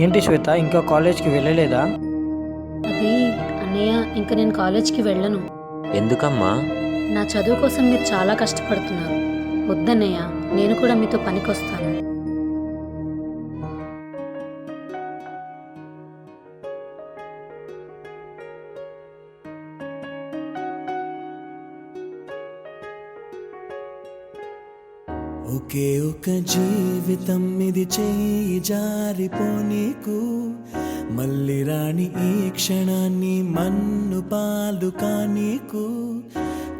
ఏంటి శ్వేత, ఇంకా కాలేజ్కి వెళ్ళలేదా? అది అన్నయ్య, ఇంక నేను కాలేజ్కి వెళ్ళను. ఎందుకమ్మా? నా చదువు కోసం మీరు చాలా కష్టపడుతున్నారు. వద్దన్నయ్య, నేను కూడా మీతో పనికొస్తాను. ఒకే ఒక జీవితం ఇది, చేయి జారిపోనీకు మళ్ళీ రాణి ఈ క్షణాన్ని మన్ను పాలు కానీకు.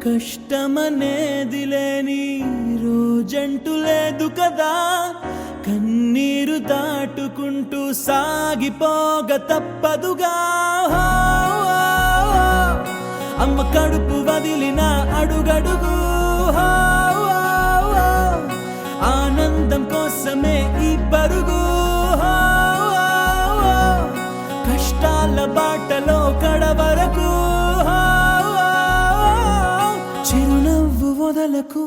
కష్టమనేది లేని రోజంటూ లేదు కదా, కన్నీరు దాటుకుంటూ సాగిపోగ తప్పదుగా. అమ్మ కడుపు వదిలిన అడుగడుగు ఆనందం కోసమే ఈ పరుగు. కష్టాల బాటలో కడవరకు చిరునవ్వు వదలకు.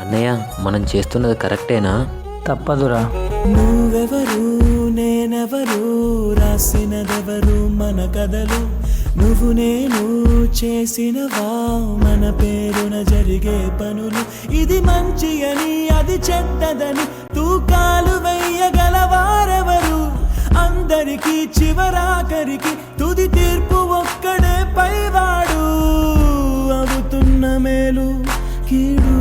అన్నయ్య, మనం చేస్తున్నది కరెక్టేనా? తప్పదురా. నువ్వెవరు నేనెవరు, రాసినదెవరు మన కథలు. నువ్వు నేను చేసినవా మన పేరున జరిగే పనులు. ఇది మంచి అని అది చెడ్డదని తూకాలు వెయ్యగలవారెవరు. అందరికీ చివరాఖరికి తుది తీర్పు ఒక్కడే పైవాడు. అవుతున్న మేలు కీడు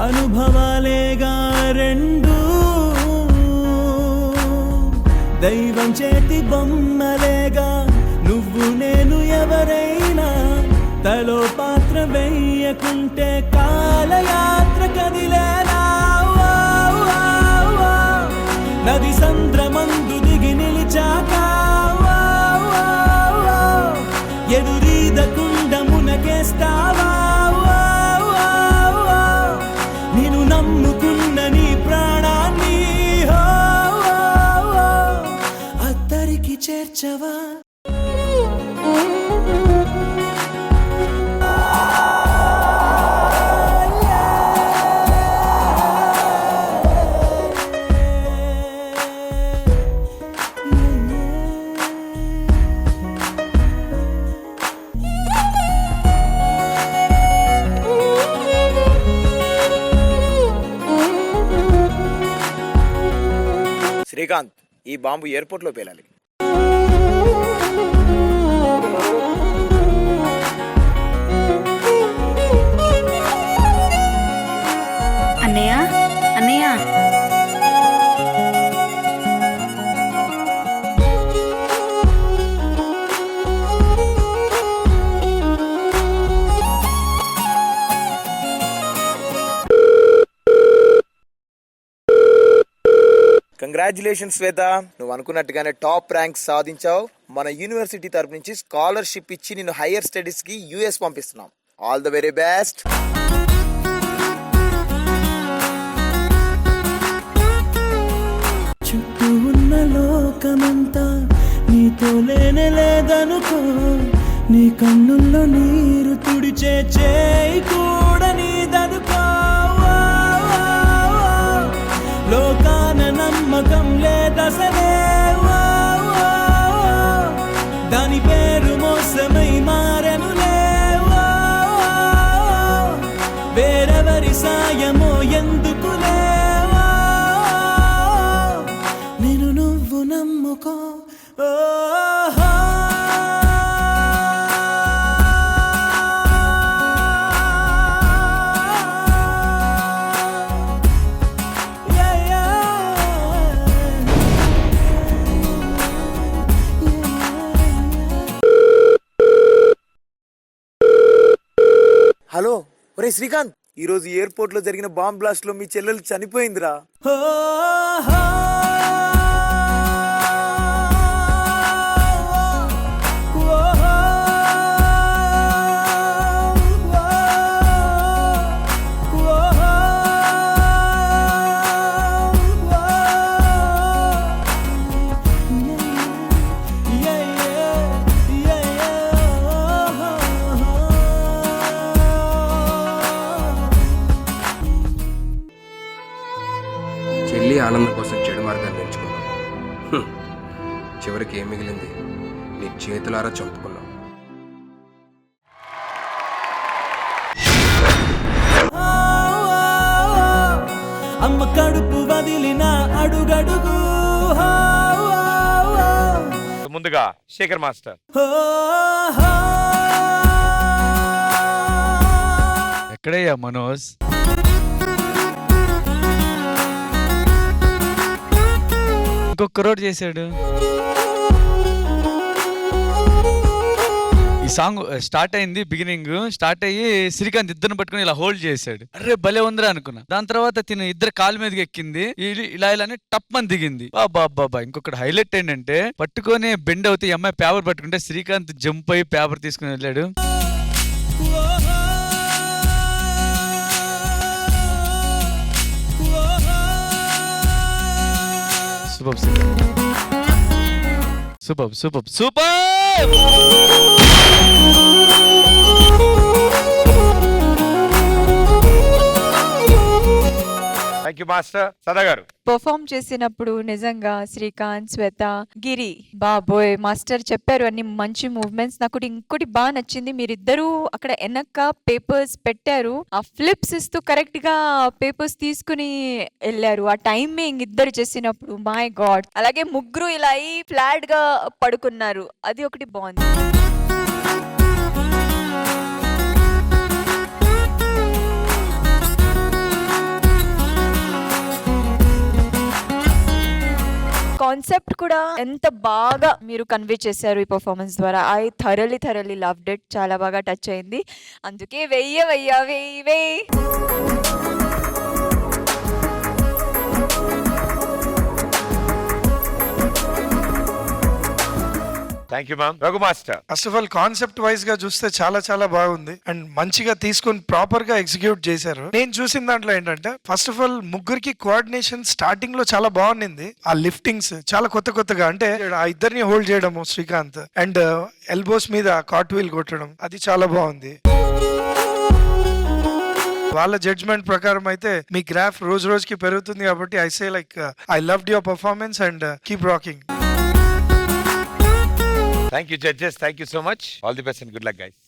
అనుభవాలేగా రెండు. దైవం చేతి బొమ్మలేగా నువ్వు నేను ఎవరైనా. తలో పాత్ర వెయ్యకుంటే కాలయాత్ర కదిలేలా. నది సంద్రమందు దిగి నిలిచాక ఎదురీదకుండ మునకేస్తావా. నేను నమ్ముకున్న నీ ప్రాణాన్ని అద్దరికి చేర్చవా. శ్రీకాంత్, ఈ బాంబు ఎయిర్పోర్ట్లో పేలాలి. అన్నయ్య, అన్నయ్య, కంగ్రాచులేషన్స్ శ్వేత, నువ్వు అనుకున్నట్టుగానే టాప్ ర్యాంక్ సాధించావు. మన యూనివర్సిటీ తరపు నుంచి స్కాలర్షిప్ ఇచ్చి నిన్ను హైయర్ స్టడీస్ కి యూఎస్ పంపిస్తున్నాం. All the very best. చుట్టూ ఉన్న లోకమంతా నీతో లేనే లేదనుకో. నీ కన్నుల్లో నీరు తుడిచే చేయి కూడా నీదనుకో. లోకాన నమ్మకం లేదసలే. దాని పేరు మోసమై మారెనులే. వేరెవరి సాయమో ఎందుకులే. హలో ఒరే శ్రీకాంత్, ఈ రోజు ఎయిర్పోర్ట్ లో జరిగిన బాంబ్ బ్లాస్ట్ లో మీ చెల్లెలు చనిపోయిందిరా. ఓ, హో, ఓ, హో, ఓ, హో, yeah, yeah, yeah, చెల్లి ఆనందం కోసం చెడు మార్గాన్ని ఎంచుకున్నాం. చివరికి ఏం మిగిలింది? నీ చేతులారా చంపుకున్నాం. అమ్మ కడుపు వదిలిన అడుగడుగు. ముందుగా శేఖర్ మాస్టర్. ఎక్కడయ్యా మనోజ్? ఇంకొక రోడ్ చేశాడు. ఈ సాంగ్ స్టార్ట్ అయింది, బిగినింగ్ స్టార్ట్ అయ్యి శ్రీకాంత్ ఇద్దరిని పట్టుకుని ఇలా హోల్డ్ చేశాడు. అరే భలే ఉందిరా అనుకున్నా. దాని తర్వాత తిను ఇద్దరు కాలు మీదకి ఎక్కింది, ఇలా ఇలానే టప్ అని దిగింది. బాబా ఇంకొకటి హైలైట్ ఏంటంటే పట్టుకొని బెండ్ అవుతే ఈ అమ్మాయి పేపర్ పట్టుకుంటే శ్రీకాంత్ జంప్ అయ్యి పేపర్ తీసుకుని వెళ్ళాడు. Super super super. Thank you master. సదా గారు. పర్ఫామ్ చేసినప్పుడు నిజంగా శ్రీకాంత్, శ్వేత, గిరి, బాబోయ్ మాస్టర్ చెప్పారు అన్ని మంచి మూవ్మెంట్స్. నాకు ఇంకోటి బాగా నచ్చింది, మీరిద్దరూ అక్కడ వెనక పేపర్స్ పెట్టారు, ఆ ఫ్లిప్స్ ఇస్తూ కరెక్ట్ గా పేపర్స్ తీసుకుని వెళ్ళారు. ఆ టైమింగ్ ఇద్దరు చేసినప్పుడు మై గాడ్. అలాగే ముగ్గురు ఇలా ఫ్లాట్ గా పడుకున్నారు, అది ఒకటి బాగుంది. కాన్సెప్ట్ కూడా ఎంత బాగా మీరు కన్వే చేశారు ఈ పర్ఫార్మెన్స్ ద్వారా. I thoroughly loved it. చాలా బాగా టచ్ అయింది. అందుకే వెయ్యి. Thank you ma'am. Raghu master. First of all concept wise గా చూస్తే చాలా బాగుంది అండ్ మంచిగా తీసుకొని ప్రాపర్ గా ఎగ్జిక్యూట్ చేశారు. నేను చూసిన దాంట్లో ఏంటంటే ఫస్ట్ ఆఫ్ ఆల్ ముగ్గురికి కోఆర్డినేషన్ స్టార్టింగ్ లో చాలా బాగుంది. ఆ లిఫ్టింగ్స్ చాలా కొత్తగా, అంటే ఆ ఇద్దరిని హోల్డ్ చేయడము శ్రీకాంత్ అండ్ ఎల్బోస్ మీద కాట్ వీల్ కొట్టడం, అది చాలా బాగుంది. వాళ్ళ జడ్జ్మెంట్ ప్రకారం అయితే మీ గ్రాఫ్ రోజుకి పెరుగుతుంది కాబట్టి I say like I loved your performance and keep rocking. Thank you judges. Thank you so much. All the best and good luck guys.